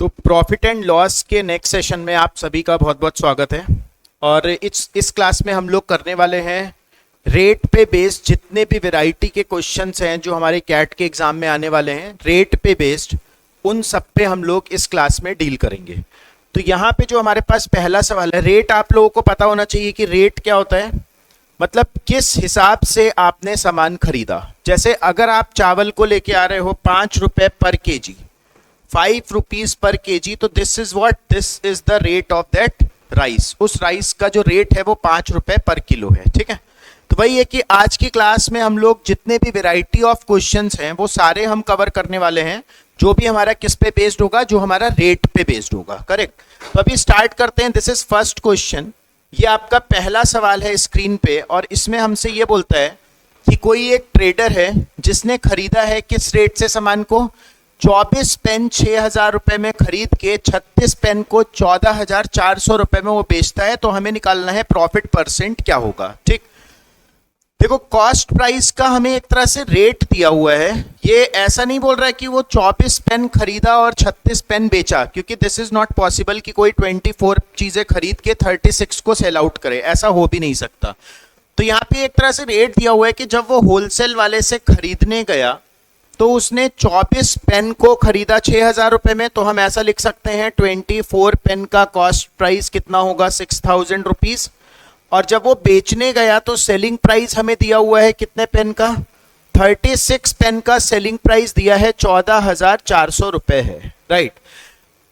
तो profit and loss के next session में आप सभी का बहुत बहुत स्वागत है। और इस क्लास में हम लोग करने वाले हैं रेट पे बेस्ड जितने भी वैरायटी के क्वेश्चंस हैं जो हमारे कैट के एग्जाम में आने वाले हैं, रेट पे बेस्ड उन सब पे हम लोग इस क्लास में डील करेंगे। तो यहाँ पे जो हमारे पास पहला सवाल है, रेट आप लोगों को पता होना चाहिए कि रेट क्या होता है, मतलब किस हिसाब से आपने सामान खरीदा। जैसे अगर आप चावल को लेके आ रहे हो 5 रुपए पर केजी, 5 रुपीज पर केजी, तो this is the rate of that rice. उस राइस का जो रेट है वो 5 रुपए पर किलो है, ठीक है। तो वही है कि आज की क्लास में हम लोग जितने भी वैरायटी ऑफ क्वेश्चंस हैं वो सारे हम कवर करने वाले हैं, जो भी हमारा किस पे बेस्ड होगा, जो हमारा रेट पे बेस्ड होगा, करेक्ट। तो अभी स्टार्ट करते हैं। This is first question. ये आपका पहला सवाल है स्क्रीन पे, और इसमें हमसे ये बोलता है कि कोई एक ट्रेडर है जिसने खरीदा है किस रेट से सामान को, 24 पेन 6,000 रुपए में खरीद के 36 पेन को 14,400 रुपए में वो बेचता है। तो हमें निकालना है प्रॉफिट परसेंट क्या होगा, ठीक। देखो, कॉस्ट प्राइस का हमें एक तरह से रेट दिया हुआ है। ये ऐसा नहीं बोल रहा है कि वो 24 पेन खरीदा और 36 पेन बेचा, क्योंकि दिस इज नॉट पॉसिबल कि कोई 24 चीजें खरीद के 36 को सेल आउट करे, ऐसा हो भी नहीं सकता। तो यहाँ पे एक तरह से रेट दिया हुआ है कि जब वो होलसेल वाले से खरीदने गया तो उसने 24 पेन को खरीदा 6,000 रुपए में, तो हम ऐसा लिख सकते हैं 24 पेन का कॉस्ट प्राइस कितना होगा, 6,000 रुपीज। और जब वो बेचने गया तो सेलिंग प्राइस हमें दिया हुआ है कितने पेन का, 36 पेन का सेलिंग प्राइस दिया है 14,400 रुपए है, राइट।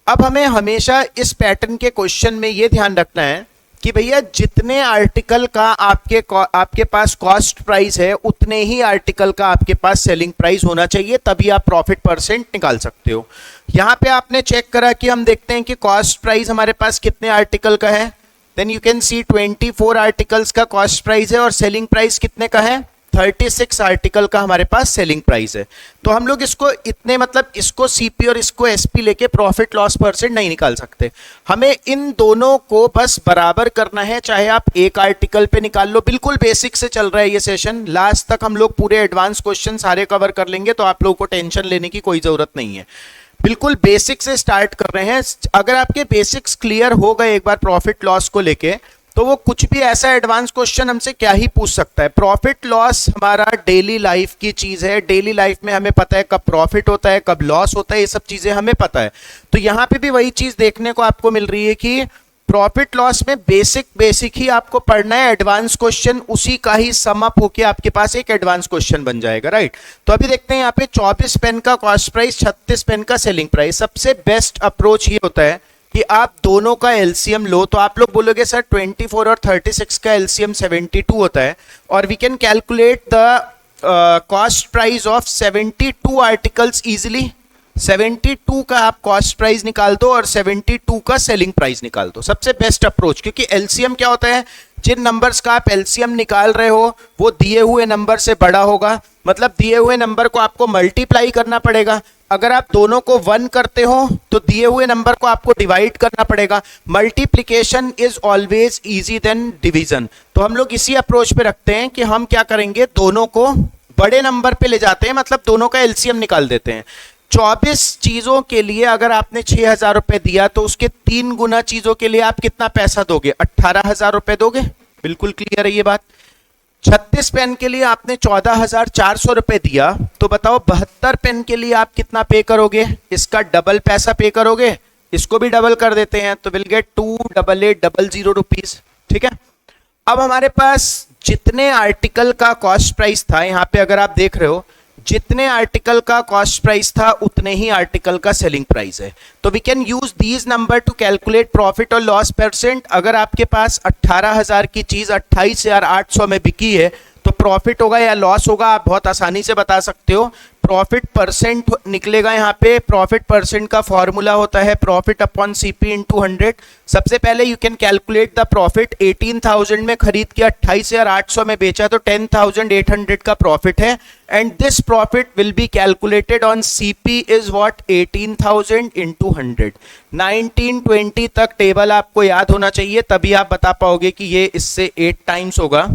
अब हमें हमेशा इस पैटर्न के क्वेश्चन में ये ध्यान रखना है कि भैया जितने आर्टिकल का आपके पास कॉस्ट प्राइस है उतने ही आर्टिकल का आपके पास सेलिंग प्राइस होना चाहिए, तभी आप प्रॉफिट परसेंट निकाल सकते हो। यहाँ पे आपने चेक करा कि हम देखते हैं कि कॉस्ट प्राइस हमारे पास कितने आर्टिकल का है, then you can see 24 articles का कॉस्ट प्राइस है, और सेलिंग प्राइस कितने का है, 36 आर्टिकल का हमारे पास सेलिंग प्राइस है। तो हम लोग इसको इतने, मतलब इसको सीपी और इसको एसपी लेके प्रॉफिट लॉस परसेंट नहीं निकाल सकते। हमें इन दोनों को बस बराबर करना है, चाहे आप एक आर्टिकल पे निकाल लो। बिल्कुल बेसिक से चल रहा है ये सेशन, लास्ट तक हम लोग पूरे एडवांस क्वेश्चन सारे कवर कर लेंगे, तो आप लोगों को टेंशन लेने की कोई जरूरत नहीं है। बिल्कुल बेसिक से स्टार्ट कर रहे हैं। अगर आपके बेसिक्स क्लियर हो गए एक बार प्रॉफिट लॉस को लेके, तो वो कुछ भी ऐसा एडवांस क्वेश्चन हमसे क्या ही पूछ सकता है। प्रॉफिट लॉस हमारा डेली लाइफ की चीज है। डेली लाइफ में हमें पता है कब प्रॉफिट होता है, कब लॉस होता है, ये सब चीजें हमें पता है। तो यहाँ पे भी वही चीज देखने को आपको मिल रही है कि प्रॉफिट लॉस में बेसिक ही आपको पढ़ना है। एडवांस क्वेश्चन उसी का ही सम अप होके आपके पास एक एडवांस क्वेश्चन बन जाएगा, राइट। तो अभी देखते हैं यहाँ पे 24 पेन का कॉस्ट प्राइस, 36 पेन का सेलिंग प्राइस। सबसे बेस्ट अप्रोच ये होता है कि आप दोनों का एलसीएम लो। तो आप लोग बोलोगे सर 24 और 36 का एलसीएम 72 होता है, और we can calculate the cost price of 72 articles easily. 72 का आप कॉस्ट प्राइस निकाल दो और 72 का सेलिंग प्राइस निकाल दो, सबसे बेस्ट अप्रोच। क्योंकि एलसीएम क्या होता है, जिन नंबर्स का आप एलसीएम निकाल रहे हो वो दिए हुए नंबर से बड़ा होगा, मतलब दिए हुए नंबर को आपको मल्टीप्लाई करना पड़ेगा। अगर आप दोनों को 1 करते हो तो दिए हुए नंबर को आपको डिवाइड करना पड़ेगा। Multiplication is always easy than division. तो हम लोग इसी अप्रोच पे रखते हैं कि हम क्या करेंगे, दोनों को बड़े नंबर पे ले जाते हैं, मतलब दोनों का एलसीएम निकाल देते हैं। 24 चीजों के लिए अगर आपने 6,000 रुपए दिया तो उसके 3 गुना चीजों के लिए आप कितना पैसा दोगे, 18,000 रुपए दोगे। बिल्कुल क्लियर है ये बात। 36 पेन के लिए आपने 14,400 रुपए दिया, तो बताओ 72 पेन के लिए आप कितना पे करोगे, इसका डबल पैसा पे करोगे। इसको भी डबल कर देते हैं तो विल गेट 28800 रुपीज, ठीक है। अब हमारे पास जितने आर्टिकल का कॉस्ट प्राइस था, यहां पे अगर आप देख रहे हो जितने आर्टिकल का कॉस्ट प्राइस था उतने ही आर्टिकल का सेलिंग प्राइस है। तो we can use these number to calculate profit और लॉस परसेंट। अगर आपके पास 18,000 की चीज 28,800 में बिकी है तो प्रॉफिट होगा या लॉस होगा, आप बहुत आसानी से बता सकते हो। प्रॉफिट परसेंट निकलेगा। यहाँ पे प्रॉफिट परसेंट का फॉर्मूला होता है प्रॉफिट अपॉन सीपी इंटू 100। सबसे पहले you can calculate the profit. 18,000 में खरीद के 28,800 में बेचा तो 10,800 का प्रॉफिट है, and this profit will be calculated on CP is what 18,000 into 100। 1920 तक टेबल आपको याद होना चाहिए, तभी आप बता पाओगे कि ये इससे 8 टाइम्स होगा।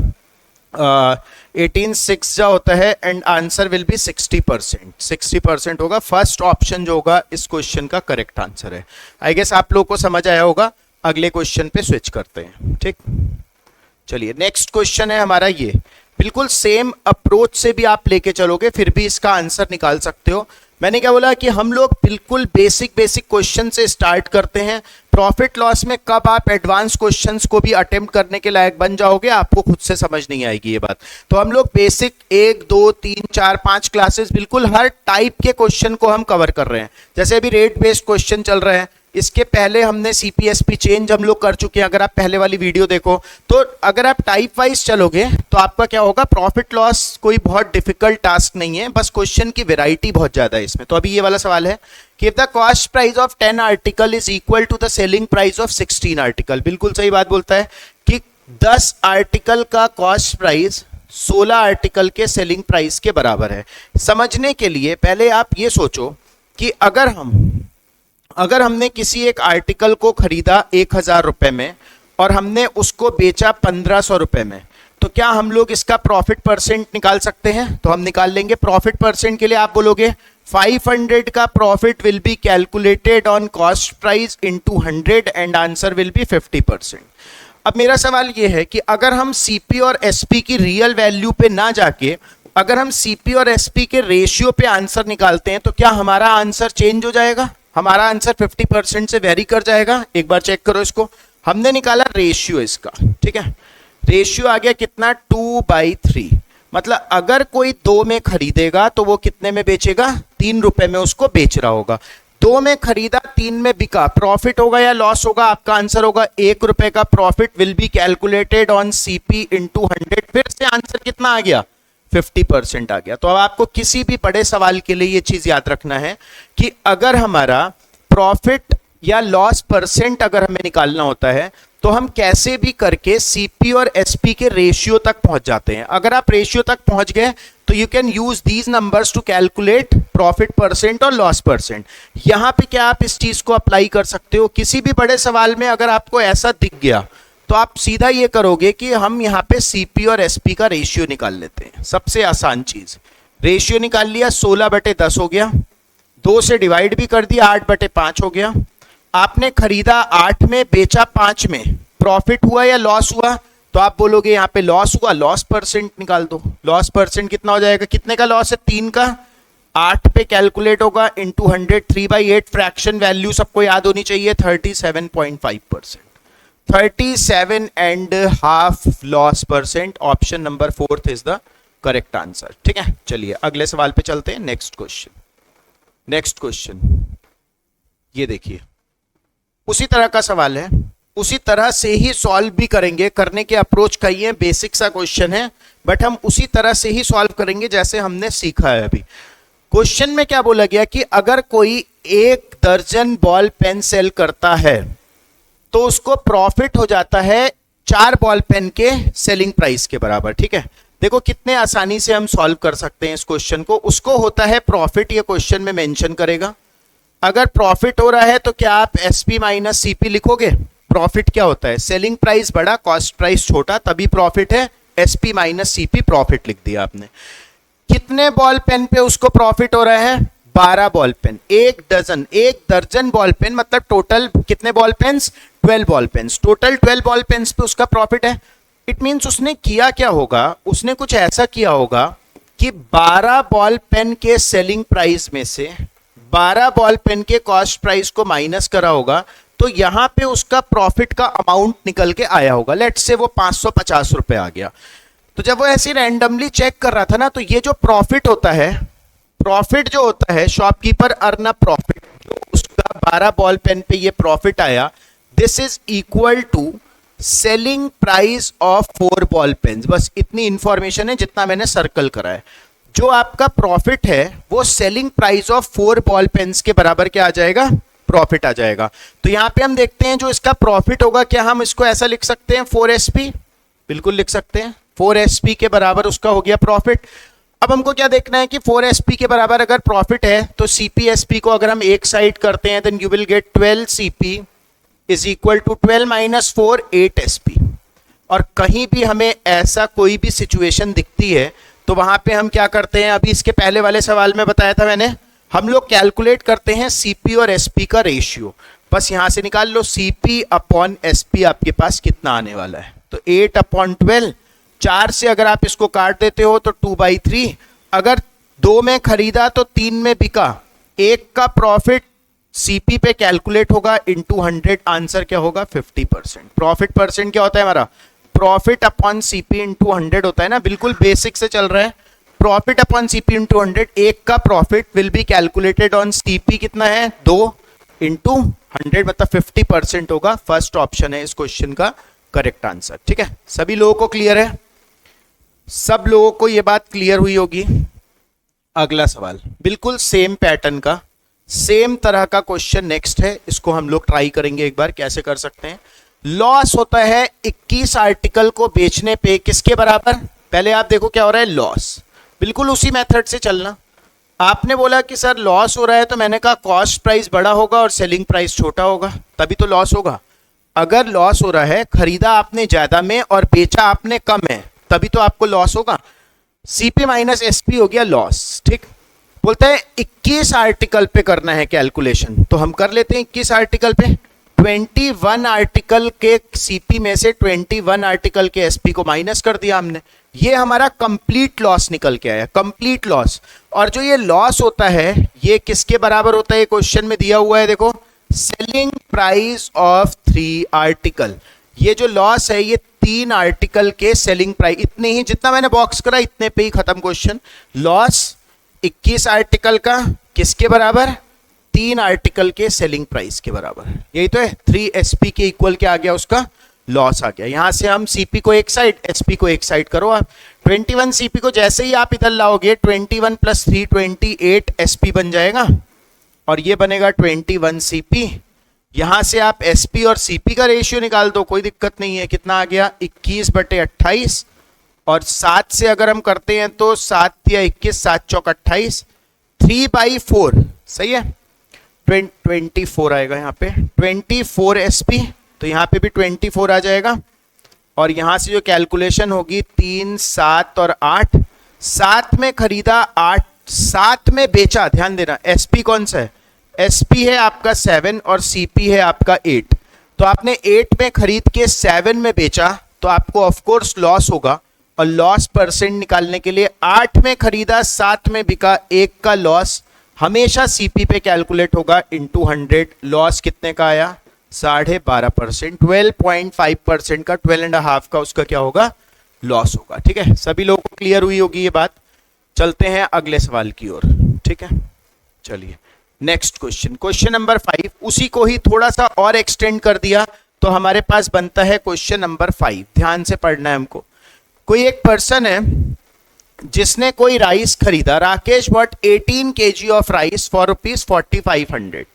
18/6 जो होता है एंड आंसर विल बी 60%। 60% होगा। फर्स्ट ऑप्शन जो होगा इस क्वेश्चन का करेक्ट आंसर है। आई गेस आप लोगों को समझ आया होगा। अगले क्वेश्चन पे स्विच करते हैं। ठीक, चलिए नेक्स्ट क्वेश्चन है हमारा ये। बिल्कुल सेम अप्रोच से भी आप लेके चलोगे फिर भी इसका आंसर निकाल सकते हो। मैंने क्या बोला कि हम लोग बिल्कुल बेसिक क्वेश्चन से स्टार्ट करते हैं। प्रॉफिट लॉस में कब आप एडवांस क्वेश्चंस को भी अटेम्प्ट करने के लायक बन जाओगे आपको खुद से समझ नहीं आएगी ये बात। तो हम लोग बेसिक 1 2 3 4 5 क्लासेस बिल्कुल हर टाइप के क्वेश्चन को हम कवर कर रहे हैं। जैसे अभी रेट बेस्ड क्वेश्चन चल रहे हैं, इसके पहले हमने सीपीएसपी चेंज हम लोग कर चुके हैं। अगर आप पहले वाली वीडियो देखो तो अगर आप टाइप वाइज चलोगे तो आपका क्या होगा, प्रॉफिट लॉस कोई बहुत डिफिकल्ट टास्क नहीं है, बस क्वेश्चन की वैरायटी बहुत ज्यादा है इसमें। तो अभी ये वाला सवाल है कि if the cost price of 10 article is equal to the selling price of 16 article. बिल्कुल सही बात बोलता है कि 10 आर्टिकल का कॉस्ट प्राइस 16 आर्टिकल के सेलिंग प्राइस के बराबर है। समझने के लिए पहले आप ये सोचो कि अगर हमने किसी एक आर्टिकल को खरीदा 1000 रुपए में और हमने उसको बेचा 1500 रुपए में, तो क्या हम लोग इसका प्रॉफिट परसेंट निकाल सकते हैं? तो हम निकाल लेंगे। प्रॉफिट परसेंट के लिए आप बोलोगे 500 का profit will be calculated on cost price into 100 and answer will B 50%। अब मेरा सवाल ये है कि अगर हम सीपी और एसपी की रियल वैल्यू पे ना जाके अगर हम सीपी और एसपी के रेशियो पे आंसर निकालते हैं तो क्या हमारा आंसर चेंज हो जाएगा? हमारा आंसर 50% से वेरी कर जाएगा। एक बार चेक करो इसको। हमने निकाला रेशियो इसका, ठीक है। रेशियो आ गया कितना, 2/3। मतलब अगर कोई 2 में खरीदेगा तो वो कितने में बेचेगा, 3 रुपए में उसको बेच रहा होगा। 2 में खरीदा, 3 में बिका, प्रॉफिट होगा या लॉस होगा? आपका आंसर होगा 1 रुपए का profit will be calculated on CP into 100। फिर से आंसर कितना आ गया, 50% आ गया। तो अब आपको किसी भी बड़े सवाल के लिए ये चीज याद रखना है कि अगर हमारा प्रॉफिट या लॉस परसेंट अगर हमें निकालना होता है तो हम कैसे भी करके सीपी और एसपी के रेशियो तक पहुंच जाते हैं। अगर आप रेशियो तक पहुंच गए तो you can use these numbers to calculate profit percent और लॉस परसेंट। यहां पे क्या आप इस चीज को अप्लाई कर सकते हो? किसी भी बड़े सवाल में अगर आपको ऐसा दिख गया तो आप सीधा ये करोगे कि हम यहाँ पे सीपी और एसपी का रेशियो निकाल लेते हैं। सबसे आसान चीज, रेशियो निकाल लिया, 16/10 हो गया, 2 से डिवाइड भी कर दिया, 8/5 हो गया। आपने खरीदा 8 में, बेचा 5 में, प्रॉफिट हुआ या लॉस हुआ? तो आप बोलोगे यहाँ पे लॉस हुआ, लॉस परसेंट निकाल दो। लॉस परसेंट कितना हो जाएगा, कितने का लॉस है, 3 का, 8 पे कैलकुलेट होगा इंटू 100, 3/8 फ्रैक्शन वैल्यू सबको याद होनी चाहिए, 37.5%। 37.5 loss percent. Option number 4 is the correct answer. ठीक है, चलिए अगले सवाल पे चलते हैं। नेक्स्ट क्वेश्चन ये देखिए, उसी तरह का सवाल है, उसी तरह से ही सॉल्व भी करेंगे। करने के अप्रोच कई है, बेसिक सा क्वेश्चन है बट हम उसी तरह से ही सॉल्व करेंगे जैसे हमने सीखा है अभी। क्वेश्चन में क्या बोला गया कि अगर कोई 1 दर्जन बॉल पेन सेल करता है तो उसको प्रॉफिट हो जाता है 4 बॉल पेन के सेलिंग प्राइस के बराबर। ठीक है, देखो कितने आसानी से हम सॉल्व कर सकते हैं इस क्वेश्चन को। उसको होता है प्रॉफिट, ये क्वेश्चन में मेंशन करेगा। अगर प्रॉफिट हो रहा है तो क्या आप एसपी माइनस सीपी लिखोगे? प्रॉफिट क्या होता है, सेलिंग प्राइस बड़ा कॉस्ट प्राइस छोटा, तभी प्रॉफिट है। एसपी माइनस सीपी प्रॉफिट लिख दिया आपने। कितने बॉल पेन पे उसको प्रॉफिट हो रहा है, 12 बॉल पेन। 1 दर्जन बॉल पेन मतलब टोटल कितने ball pens, 12 ball pens. Total 12 ball pens पे उसका प्रॉफिट है। इट मींस उसने किया क्या होगा, उसने कुछ ऐसा किया होगा कि 12 बॉल पेन के सेलिंग प्राइस में से 12 बॉल पेन के कॉस्ट प्राइस को माइनस करा होगा, तो यहां पे उसका प्रॉफिट का अमाउंट निकल के आया होगा। लेट्स से वो 550 रुपए आ गया। तो जब वो ऐसे रैंडमली चेक कर रहा था ना, तो ये जो प्रॉफिट होता है, प्रॉफिट जो होता है, शॉपकीपर अर्न अ प्रॉफिट, जो उसका 12 बॉल पेन पे ये प्रॉफिट आया, this is equal to selling price of 4 ball pens. बस इतनी इंफॉर्मेशन है जितना मैंने सर्कल करा है। जो आपका प्रॉफिट है वो selling price of 4 ball pens के बराबर क्या आ जाएगा, प्रॉफिट आ जाएगा। तो यहां पे हम देखते हैं जो इसका प्रॉफिट होगा, क्या हम इसको ऐसा लिख सकते हैं 4SP? बिल्कुल लिख सकते हैं, 4SP के बराबर उसका हो गया प्रॉफिट। अब हमको क्या देखना है कि 4SP के बराबर अगर प्रॉफिट है तो CPSP को अगर हम एक साइड करते हैं then you will get 12CP is equal to 12 - 4 8SP। और कहीं भी हमें ऐसा कोई भी सिचुएशन दिखती है तो वहां पे हम क्या करते हैं, अभी इसके पहले वाले सवाल में बताया था मैंने, हम लोग कैलकुलेट करते हैं सीपी और एसपी का रेशियो। बस यहां से निकाल लो सीपी अपॉन एसपी आपके पास कितना आने वाला है, तो 8/12। 4 से अगर आप इसको काट देते हो तो 2/3। अगर 2 में खरीदा तो 3 में बिका, 1 का प्रॉफिट सीपी पे कैलकुलेट होगा इनटू 100, आंसर क्या होगा 50%। प्रॉफिट परसेंट क्या होता है हमारा, प्रॉफिट अपॉन सीपी इनटू 100 होता है ना, बिल्कुल बेसिक से चल रहा है। प्रॉफिट अपॉन सीपी इनटू 100, 1 का profit will be calculated on CP कितना है 2 इंटू 100, मतलब 50% होगा। फर्स्ट ऑप्शन है इस क्वेश्चन का करेक्ट आंसर। ठीक है, सभी लोगों को क्लियर है? सब लोगों को ये बात क्लियर हुई होगी। अगला सवाल बिल्कुल सेम पैटर्न का, सेम तरह का क्वेश्चन नेक्स्ट है, इसको हम लोग ट्राई करेंगे एक बार कैसे कर सकते हैं। लॉस होता है 21 आर्टिकल को बेचने पे किसके बराबर, पहले आप देखो क्या हो रहा है, लॉस। बिल्कुल उसी मेथड से चलना। आपने बोला कि सर लॉस हो रहा है, तो मैंने कहा कॉस्ट प्राइस बड़ा होगा और सेलिंग प्राइस छोटा होगा, तभी तो लॉस होगा। अगर लॉस हो रहा है, खरीदा आपने ज्यादा में और बेचा आपने कम है, तभी तो आपको लॉस होगा। सीपी माइनस एसपी हो गया लॉस। ठीक, बोलते हैं 21 आर्टिकल पे करना है कैलकुलेशन, तो हम कर लेते हैं 21 आर्टिकल पे। 21 आर्टिकल के सीपी में से 21 आर्टिकल के एसपी को माइनस कर दिया हमने, ये हमारा कंप्लीट लॉस निकल के आया, कंप्लीट लॉस। और जो ये लॉस होता है ये किसके बराबर होता है, क्वेश्चन में दिया हुआ है देखो, सेलिंग प्राइस ऑफ 3 आर्टिकल। ये जो लॉस है ये 3 आर्टिकल के सेलिंग प्राइस, इतने ही जितना मैंने बॉक्स करा इतने पे ही खत्म क्वेश्चन। लॉस 21 आर्टिकल का किसके बराबर, 3 आर्टिकल के सेलिंग प्राइस के बराबर, यही तो है। 3 एसपी के इक्वल क्या आ गया, उसका लॉस आ गया। यहां से हम सीपी को एक साइड, एसपी को एक साइड करो आप। 21 सीपी को जैसे ही आप इधर लाओगे 21 + 3 28 एसपी बन जाएगा, और ये बनेगा 21 सीपी। यहां से आप एसपी और सीपी का रेशियो निकाल दो, कोई दिक्कत नहीं है। कितना आ गया 21/28, और 7 से अगर हम करते हैं तो 7 या 21, 7 चौक 28, 3/4 सही है, 24 आएगा यहाँ पे, 24 एसपी, तो यहाँ पे भी 24 आ जाएगा। और यहाँ से जो कैलकुलेशन होगी 3, 7 और 8, 7 में खरीदा 8, 7 में बेचा, ध्यान देना एसपी कौन सा है, एसपी है आपका 7 और सीपी है आपका 8। तो आपने 8 में खरीद के 7 में बेचा तो आपको ऑफ कोर्स लॉस होगा, और लॉस परसेंट निकालने के लिए 8 में खरीदा 7 में बिका, 1 का लॉस हमेशा सीपी पे कैलकुलेट होगा इनटू 100। लॉस कितने का आया 12.5%, 12.5% का, 12.5 का उसका क्या होगा लॉस होगा। ठीक है, सभी लोगों को क्लियर हुई होगी ये बात। चलते हैं अगले सवाल की ओर। ठीक है, चलिए नेक्स्ट क्वेश्चन, क्वेश्चन नंबर 5, उसी को ही थोड़ा सा और एक्सटेंड कर दिया तो हमारे पास बनता है क्वेश्चन नंबर 5। ध्यान से पढ़ना है हमको। कोई एक पर्सन है जिसने कोई राइस खरीदा, Rakesh bought 18 kg of rice for ₹4500।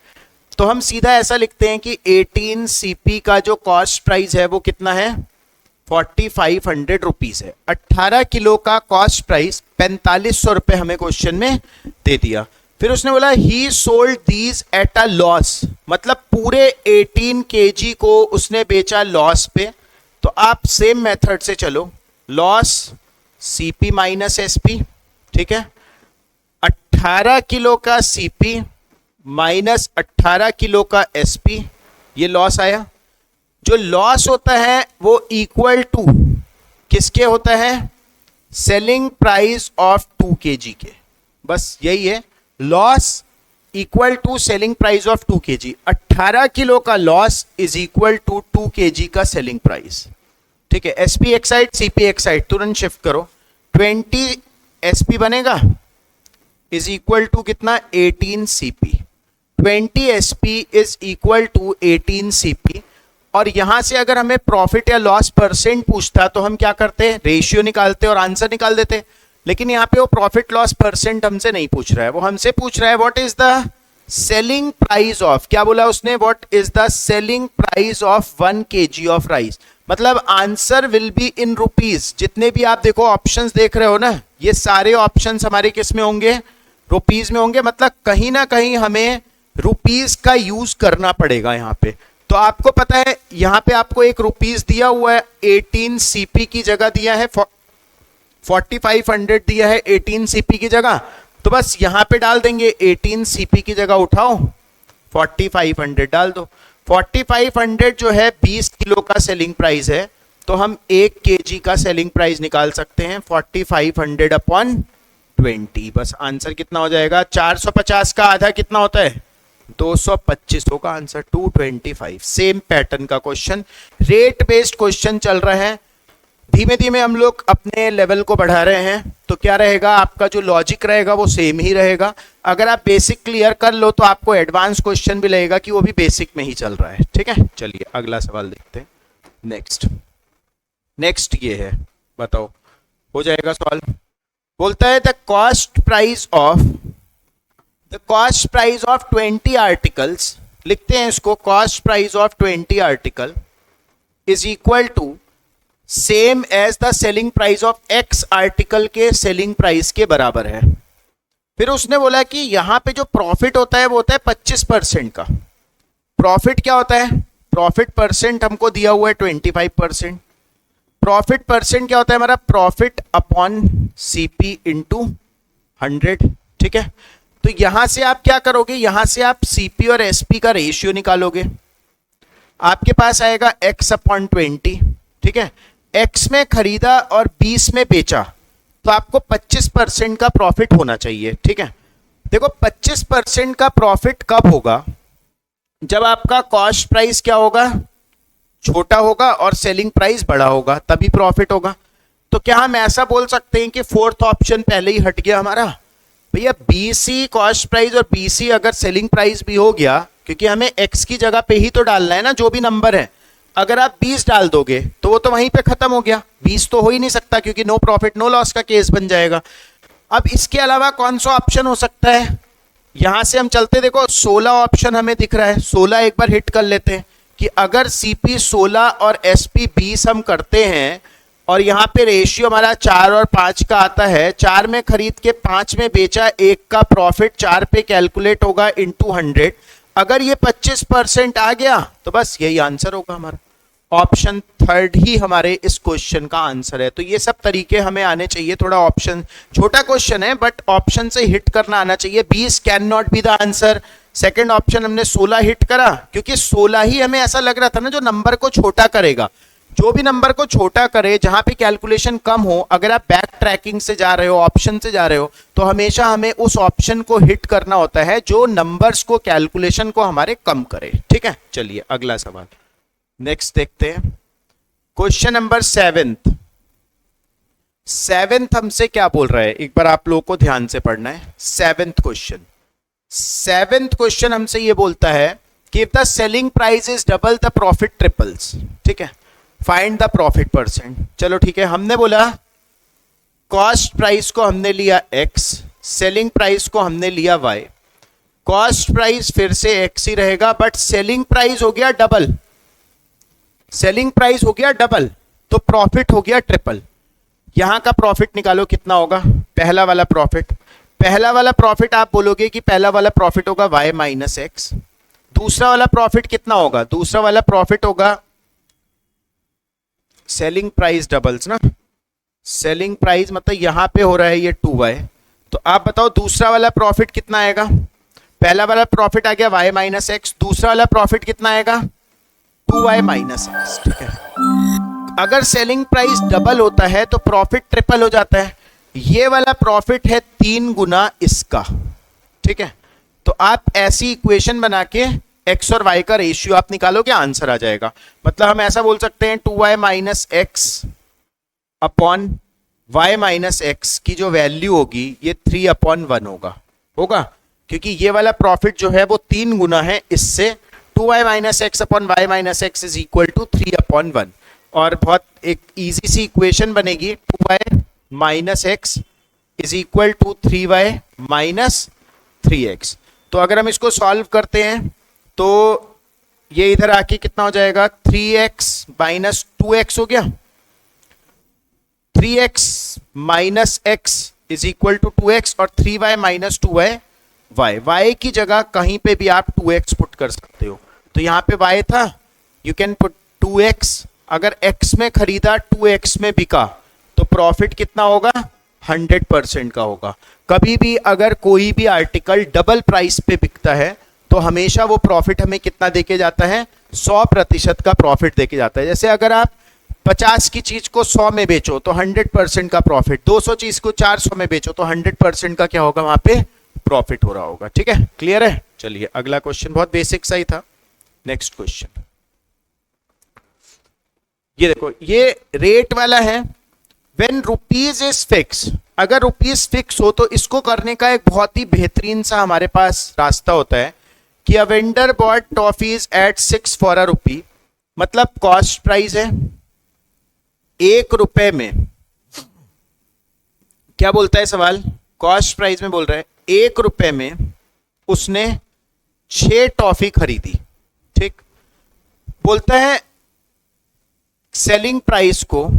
तो हम सीधा ऐसा लिखते हैं कि 18 सीपी का जो कॉस्ट प्राइस है वो कितना है 4500 रुपीज है। 18 किलो का कॉस्ट प्राइस 4500 रुपए हमें क्वेश्चन में दे दिया। फिर उसने बोला ही sold these at a loss, मतलब पूरे 18 kg को उसने बेचा लॉस पे। तो आप सेम मेथड से चलो, लॉस सीपी माइनस एसपी। ठीक है, 18 किलो का सीपी माइनस 18 किलो का एसपी, ये लॉस आया। जो लॉस होता है वो इक्वल टू किसके होता है, सेलिंग प्राइस ऑफ 2 kg के। बस यही है, loss equal to selling price of 2 kg। 18 किलो का loss is equal to 2 kg का सेलिंग प्राइस। ठीक है, एसपी एक साइड सीपी एक साइड, तुरंत शिफ्ट करो। 20 एसपी बनेगा इज इक्वल टू कितना 18 CP. 20 SP is equal to 18 CP. और यहां से अगर हमें प्रॉफिट या लॉस परसेंट पूछता तो हम क्या करते, रेशियो निकालते और आंसर निकाल देते। लेकिन यहाँ पे वो प्रॉफिट लॉस परसेंट हमसे नहीं पूछ रहा है, वो हमसे पूछ रहा है what is the selling price of, क्या बोला उसने, what is the selling price of 1 kg of rice. मतलब answer will be in rupees. जितने भी आप देखो ऑप्शंस देख रहे हो ना, ये सारे ऑप्शंस हमारे किस में होंगे, रुपीज में होंगे। मतलब कहीं ना कहीं हमें रुपीज का यूज करना पड़ेगा यहाँ पे। तो आपको पता है यहां पे आपको एक रुपीस दिया हुआ है, 18 सीपी की जगह दिया है, 4500 दिया है 18 सीपी की जगह। तो बस यहां पे डाल देंगे 18 सीपी की जगह उठाओ 4500 डाल दो। 4500 जो है 20 किलो का सेलिंग प्राइस है, तो हम 1 केजी का सेलिंग प्राइस निकाल सकते हैं 4500 अपॉन 20। बस आंसर कितना हो जाएगा, 450 का आधा कितना होता है, 225 होगा आंसर, 225। सेम पैटर्न का क्वेश्चन, रेट बेस्ड क्वेश्चन चल रहा है। धीमे धीमे हम लोग अपने लेवल को बढ़ा रहे हैं, तो क्या रहेगा आपका जो लॉजिक रहेगा वो सेम ही रहेगा। अगर आप बेसिक क्लियर कर लो तो आपको एडवांस क्वेश्चन भी लगेगा कि वो भी बेसिक में ही चल रहा है। ठीक है, चलिए अगला सवाल देखते हैं। नेक्स्ट ये है, बताओ हो जाएगा सॉल्व। बोलता है the cost price of 20 articles, लिखते हैं इसको, cost price of 20 article is equal to same as the selling price of X article के सेलिंग प्राइस के बराबर है। फिर उसने बोला कि यहां पे जो प्रॉफिट होता है वो होता है 25% का। प्रॉफिट क्या होता है, प्रॉफिट परसेंट हमको दिया हुआ है 25%। प्रॉफिट परसेंट क्या होता है हमारा, प्रॉफिट अपॉन सीपी इंटू 100। ठीक है, तो यहां से आप क्या करोगे, यहां से आप सीपी और एसपी का रेशियो निकालोगे, आपके पास आएगा x अपॉन 20। ठीक है, x में खरीदा और 20 में बेचा, तो आपको 25% का प्रॉफिट होना चाहिए। ठीक है, देखो 25% का प्रॉफिट कब होगा, जब आपका कॉस्ट प्राइस क्या होगा, छोटा होगा और सेलिंग प्राइस बड़ा होगा, तभी प्रॉफिट होगा। तो क्या हम ऐसा बोल सकते हैं कि फोर्थ ऑप्शन पहले ही हट गया हमारा, भैया बीसी कॉस्ट प्राइस और बीसी अगर सेलिंग प्राइस भी हो गया, क्योंकि हमें एक्स की जगह पे ही तो डालना है ना जो भी नंबर है। अगर आप 20 डाल दोगे तो वो तो वहीं पे खत्म हो गया, 20 तो हो ही नहीं सकता क्योंकि नो प्रॉफिट नो लॉस का केस बन जाएगा। अब इसके अलावा कौन सा ऑप्शन हो सकता है, यहां से हम चलते, देखो 16 ऑप्शन हमें दिख रहा है, 16 एक बार हिट कर लेते हैं कि अगर सीपी 16 और एसपी 20 हम करते हैं और यहाँ पे रेशियो हमारा 4 और 5 का आता है, 4 में खरीद के 5 में बेचा, 1 का प्रॉफिट 4 पे कैलकुलेट होगा इंटू 100। अगर ये 25% आ गया तो बस यही आंसर होगा हमारा, ऑप्शन थर्ड ही हमारे इस क्वेश्चन का आंसर है। तो ये सब तरीके हमें आने चाहिए, थोड़ा ऑप्शन छोटा क्वेश्चन है बट ऑप्शन से हिट करना आना चाहिए। 20 can not be the answer, second option हमने 16 हिट करा क्योंकि 16 ही हमें ऐसा लग रहा था ना जो नंबर को छोटा करेगा। जो भी नंबर को छोटा करे, जहां पे कैलकुलेशन कम हो, अगर आप बैक ट्रैकिंग से जा रहे हो, ऑप्शन से जा रहे हो, तो हमेशा हमें उस ऑप्शन को हिट करना होता है जो नंबर्स को, कैलकुलेशन को हमारे कम करे। ठीक है, चलिए अगला सवाल नेक्स्ट देखते हैं। क्वेश्चन नंबर 7th हमसे क्या बोल रहा है, एक बार आप लोगों को ध्यान से पढ़ना है। 7th क्वेश्चन हमसे ये बोलता है कि if the selling price is double the profit triples. ठीक है, फाइंड द प्रॉफिट परसेंट। चलो ठीक है, हमने बोला कॉस्ट प्राइस को हमने लिया x, सेलिंग प्राइस को हमने लिया y। कॉस्ट प्राइस फिर से x ही रहेगा बट सेलिंग प्राइस हो गया डबल, सेलिंग प्राइस हो गया डबल, तो प्रॉफिट हो गया ट्रिपल। यहां का प्रॉफिट निकालो कितना होगा, पहला वाला प्रॉफिट आप बोलोगे कि पहला वाला प्रॉफिट होगा y माइनस एक्स। दूसरा वाला प्रॉफिट कितना होगा, दूसरा वाला प्रॉफिट होगा सेलिंग प्राइस डबल्स ना, सेलिंग प्राइस मतलब यहां पे हो रहा है ये 2y, तो आप बताओ दूसरा वाला प्रॉफिट कितना आएगा। पहला वाला प्रॉफिट आ गया y माइनस एक्स, दूसरा वाला प्रॉफिट कितना आएगा 2y माइनस एक्स। ठीक है, अगर सेलिंग प्राइस डबल होता है तो प्रॉफिट ट्रिपल हो जाता है। ये वाला प्रॉफिट है 3 गुना इसका। ठीक है, तो आप ऐसी इक्वेशन बना के x और y का रेशियो आप निकालोगे, आंसर आ जाएगा। मतलब हम ऐसा बोल सकते हैं 2y minus X upon y minus x की जो वैल्यू होगी ये 3/1 होगा क्योंकि ये वाला प्रॉफिट जो है वो 3 गुना है इससे। 2y minus X upon Y minus X is equal to 3/1। और बहुत एक इजी सी इक्वेशन बनेगी, 2y minus X is equal to 3y minus 3x। तो अगर हम इसको सॉल्व करते हैं तो ये इधर आके कितना हो जाएगा, 3x माइनस 2x हो गया, 3x minus x is equal to 2x और 3y माइनस 2y y की जगह कहीं पे भी आप 2x पुट कर सकते हो। तो यहाँ पे y था, यू कैन पुट 2x, अगर x में खरीदा 2x में बिका तो प्रॉफिट कितना होगा, 100% का होगा। कभी भी अगर कोई भी आर्टिकल डबल प्राइस पे बिकता है तो हमेशा वो प्रॉफिट हमें कितना देके जाता है, 100% का प्रॉफिट देके जाता है। जैसे अगर आप 50 की चीज को 100 में बेचो तो 100% का प्रॉफिट, 200 चीज को 400 में बेचो तो 100% का क्या होगा, वहां पे प्रॉफिट हो रहा होगा। ठीक है, क्लियर है। चलिए अगला क्वेश्चन बहुत बेसिक सा ही था। नेक्स्ट क्वेश्चन ये देखो, ये रेट वाला है। व्हेन रुपीज इज फिक्स, अगर रुपीज फिक्स हो तो इसको करने का एक बहुत ही बेहतरीन सा हमारे पास रास्ता होता है कि a vendor bought toffees at 6 for a rupee, मतलब कॉस्ट प्राइस है 1 रुपए में। क्या बोलता है सवाल, कॉस्ट प्राइस में बोल रहा है 1 रुपए में उसने 6 टॉफी खरीदी। ठीक, बोलता है सेलिंग प्राइस को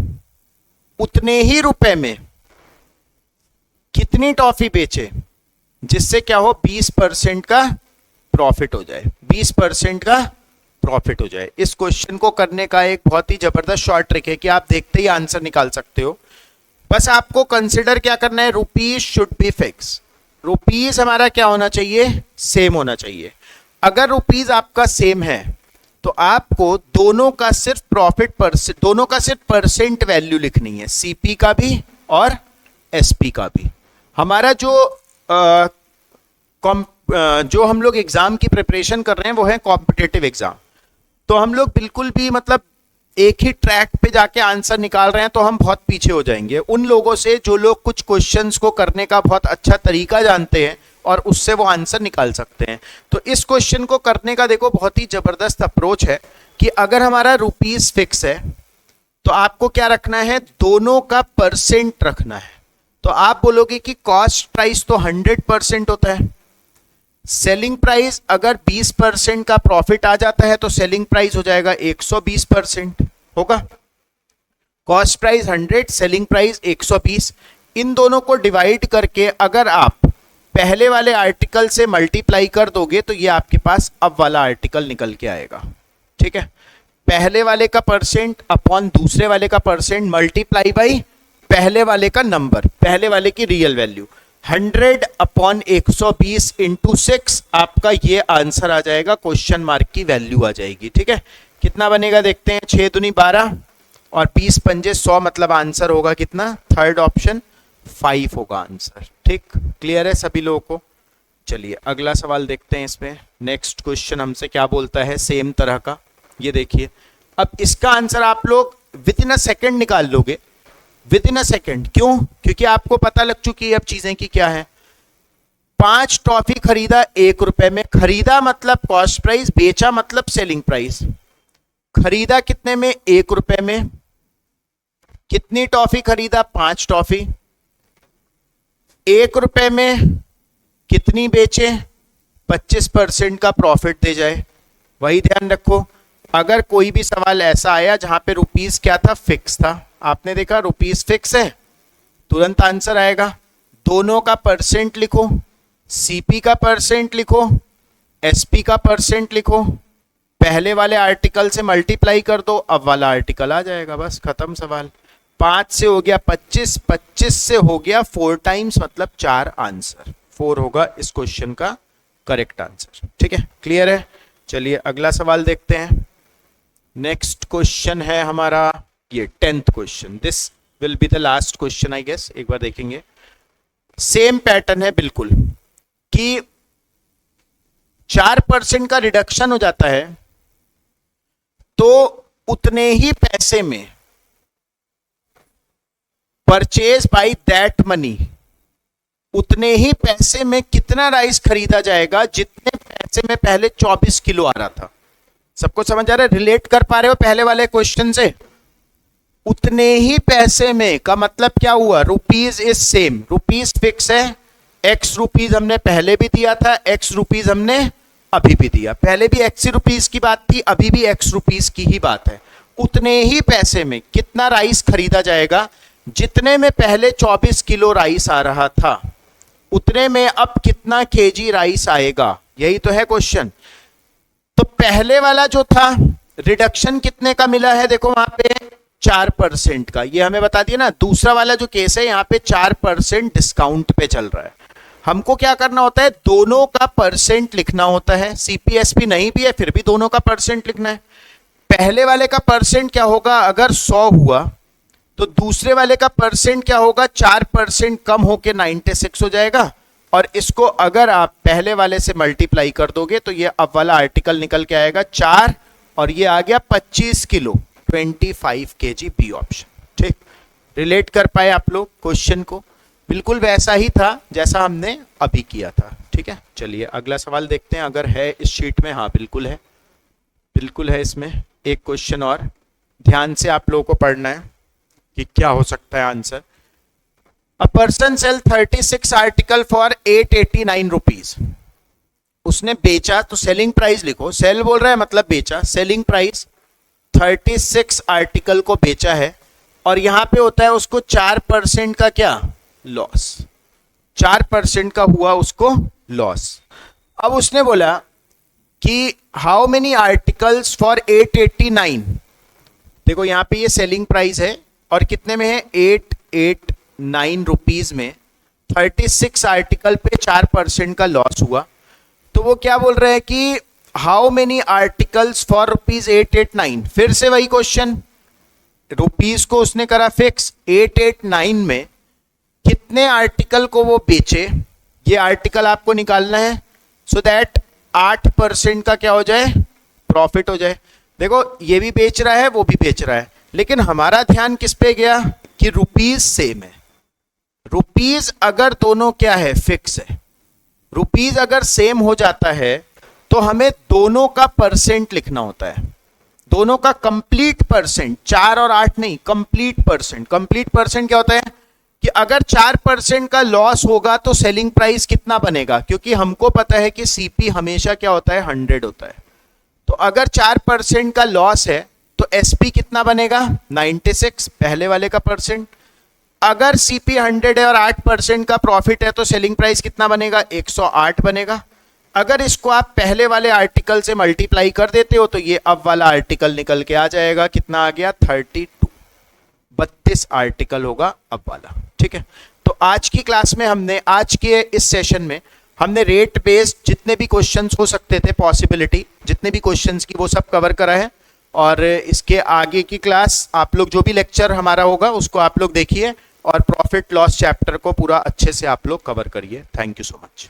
उतने ही रुपए में कितनी टॉफी बेचे जिससे क्या हो, 20% का प्रॉफिट हो जाए, 20% का प्रॉफिट हो जाए। इस क्वेश्चन को करने का एक बहुत ही जबरदस्त शॉर्ट ट्रिक है कि आप देखते ही आंसर निकाल सकते हो। बस आपको कंसिडर क्या करना है, rupees should be fix. Rupees हमारा क्या होना चाहिए, सेम होना चाहिए। अगर रुपीज आपका सेम है तो आपको दोनों का सिर्फ प्रॉफिट परसेंट, दोनों का सिर्फ परसेंट वैल्यू लिखनी है, सीपी का भी और एसपी का भी। हमारा जो हम लोग एग्जाम की प्रिपरेशन कर रहे हैं वो है कॉम्पिटिटिव एग्जाम। तो हम लोग बिल्कुल भी मतलब एक ही ट्रैक पे जाके आंसर निकाल रहे हैं तो हम बहुत पीछे हो जाएंगे उन लोगों से जो लोग कुछ क्वेश्चंस को करने का बहुत अच्छा तरीका जानते हैं और उससे वो आंसर निकाल सकते हैं। तो इस क्वेश्चन को करने का देखो बहुत ही जबरदस्त अप्रोच है कि अगर हमारा रुपीज फिक्स है तो आपको क्या रखना है, दोनों का परसेंट रखना है। तो आप बोलोगे कि कॉस्ट प्राइस तो 100% होता है, सेलिंग प्राइस अगर 20% का प्रॉफिट आ जाता है तो सेलिंग प्राइस हो जाएगा 120% होगा। कॉस्ट प्राइस 100, सेलिंग प्राइस 120, इन दोनों को डिवाइड करके अगर आप पहले वाले आर्टिकल से मल्टीप्लाई कर दोगे तो ये आपके पास अब वाला आर्टिकल निकल के आएगा। ठीक है, पहले वाले का परसेंट अपॉन दूसरे वाले का परसेंट मल्टीप्लाई बाई पहले वाले का नंबर, पहले वाले की रियल वैल्यू, 100 अपॉन 120 इंटू 6 आपका ये आंसर आ जाएगा, क्वेश्चन मार्क की वैल्यू आ जाएगी। ठीक है, कितना बनेगा देखते हैं, 6 दूनी 12 और 20 पंजे 100, मतलब आंसर होगा कितना, थर्ड ऑप्शन 5 होगा आंसर। ठीक, क्लियर है सभी लोगों को। चलिए अगला सवाल देखते हैं। इसमें नेक्स्ट क्वेश्चन हमसे क्या बोलता है, सेम तरह का। ये देखिए, अब इसका आंसर आप लोग विद इन अ सेकेंड निकाल लोगे, विद इन अ सेकेंड। क्यों, क्योंकि आपको पता लग चुकी है अब चीजें की क्या है। 5 टॉफी खरीदा 1 रुपए में, खरीदा मतलब कॉस्ट प्राइस, बेचा मतलब सेलिंग प्राइस। खरीदा कितने में, 1 रुपए में। कितनी टॉफी खरीदा, 5 टॉफी। 1 रुपए में कितनी बेचे, 25% का प्रॉफिट दे जाए। वही ध्यान रखो, अगर कोई भी सवाल ऐसा आया जहां पे रुपीज क्या था, फिक्स था, आपने देखा रुपीज फिक्स है, तुरंत आंसर आएगा। दोनों का परसेंट लिखो, सीपी का परसेंट लिखो, एसपी का परसेंट लिखो, पहले वाले आर्टिकल से मल्टीप्लाई कर दो, अब वाला आर्टिकल आ जाएगा, बस खत्म सवाल। 5 से हो गया 25, 25 से हो गया 4 टाइम्स, मतलब 4 आंसर, 4 होगा इस क्वेश्चन का करेक्ट आंसर। ठीक है, क्लियर है। चलिए अगला सवाल देखते हैं। नेक्स्ट क्वेश्चन है हमारा ये 10th question, this will be the last question I guess. एक बार देखेंगे, सेम पैटर्न है बिल्कुल कि 4% का रिडक्शन हो जाता है तो उतने ही पैसे में परचेज बाय दैट मनी, उतने ही पैसे में कितना राइस खरीदा जाएगा जितने पैसे में पहले 24 किलो आ रहा था। सबको समझ आ रहा है, रिलेट कर पा रहे हो पहले वाले क्वेश्चन से। उतने ही पैसे में का मतलब क्या हुआ, rupees is same, rupees fix है, एक्स रुपीज हमने पहले भी दिया था, एक्स रुपीज हमने अभी भी दिया, पहले भी एक्स रुपीज की बात थी, अभी भी एक्स रुपीज की ही बात है। उतने ही पैसे में कितना राइस खरीदा जाएगा, जितने में पहले 24 किलो राइस आ रहा था उतने में अब कितना केजी राइस आएगा, यही तो है क्वेश्चन। तो पहले वाला जो था रिडक्शन कितने का मिला है, देखो वहां पे 4% का, ये हमें बता दिया ना। दूसरा वाला जो केस है यहाँ पे 4% डिस्काउंट पे चल रहा है। हमको क्या करना होता है, दोनों का परसेंट लिखना होता है। सीपीएसपी नहीं भी है फिर भी दोनों का परसेंट लिखना है। पहले वाले का परसेंट क्या होगा, अगर 100 हुआ तो दूसरे वाले का परसेंट क्या होगा, 4% कम होके 96 हो जाएगा। और इसको अगर आप पहले वाले से मल्टीप्लाई कर दोगे तो ये अब वाला आर्टिकल निकल के आएगा 4 और ये आ गया 25 किलो 25 kg, बी ऑप्शन। ठीक, रिलेट कर पाए आप लोग क्वेश्चन को? बिल्कुल वैसा ही था जैसा हमने अभी किया था। ठीक है, चलिए अगला सवाल देखते हैं अगर है इस शीट में। हाँ बिल्कुल है, बिल्कुल है। इसमें एक क्वेश्चन और ध्यान से आप लोगों को पढ़ना है कि क्या हो सकता है answer. A person sell 36 article for 889 rupees. उसने बेचा, तो सेलिंग प्राइस लिखो, सेल बोल रहा है मतलब बेचा, सेलिंग प्राइस 36 आर्टिकल को बेचा है और यहां पे होता है उसको 4% का क्या लॉस, 4% का हुआ उसको लॉस। अब उसने बोला कि हाउ मेनी आर्टिकल्स फॉर 889। देखो यहां पे ये सेलिंग प्राइस है और कितने में है, 889 रुपीज में 36 आर्टिकल पे 4% का लॉस हुआ। तो वो क्या बोल रहे हैं कि how many articles for rupees 889। फिर से वही क्वेश्चन, रुपीज को उसने करा फिक्स, 889 में कितने आर्टिकल को वो बेचे, ये आर्टिकल आपको निकालना है सो दैट 8% का क्या हो जाए, प्रॉफिट हो जाए। देखो ये भी बेच रहा है वो भी बेच रहा है, लेकिन हमारा ध्यान किस पे गया कि रुपीज सेम है। रुपीज अगर दोनों क्या है, फिक्स है, रुपीज अगर सेम हो जाता है तो हमें दोनों का परसेंट लिखना होता है, दोनों का कंप्लीट परसेंट, 4 और 8 नहीं, कंप्लीट परसेंट। कंप्लीट परसेंट क्या होता है कि अगर 4% का लॉस होगा तो सेलिंग प्राइस कितना बनेगा, क्योंकि हमको पता है कि सीपी हमेशा क्या होता है, 100 होता है। तो अगर 4% का लॉस है तो एसपी कितना बनेगा, 96, पहले वाले का परसेंट। अगर सीपी 100 है और 8% का प्रॉफिट है तो सेलिंग प्राइस कितना बनेगा, 108 बनेगा। अगर इसको आप पहले वाले आर्टिकल से मल्टीप्लाई कर देते हो तो ये अब वाला आर्टिकल निकल के आ जाएगा, कितना आ गया, 32 आर्टिकल होगा अब वाला। ठीक है, तो आज की क्लास में हमने, आज के इस सेशन में हमने रेट बेस्ड जितने भी क्वेश्चंस हो सकते थे, पॉसिबिलिटी जितने भी क्वेश्चंस की, वो सब कवर करा है। और इसके आगे की क्लास आप लोग, जो भी लेक्चर हमारा होगा उसको आप लोग देखिए और प्रॉफिट लॉस चैप्टर को पूरा अच्छे से आप लोग कवर करिए। Thank you so much.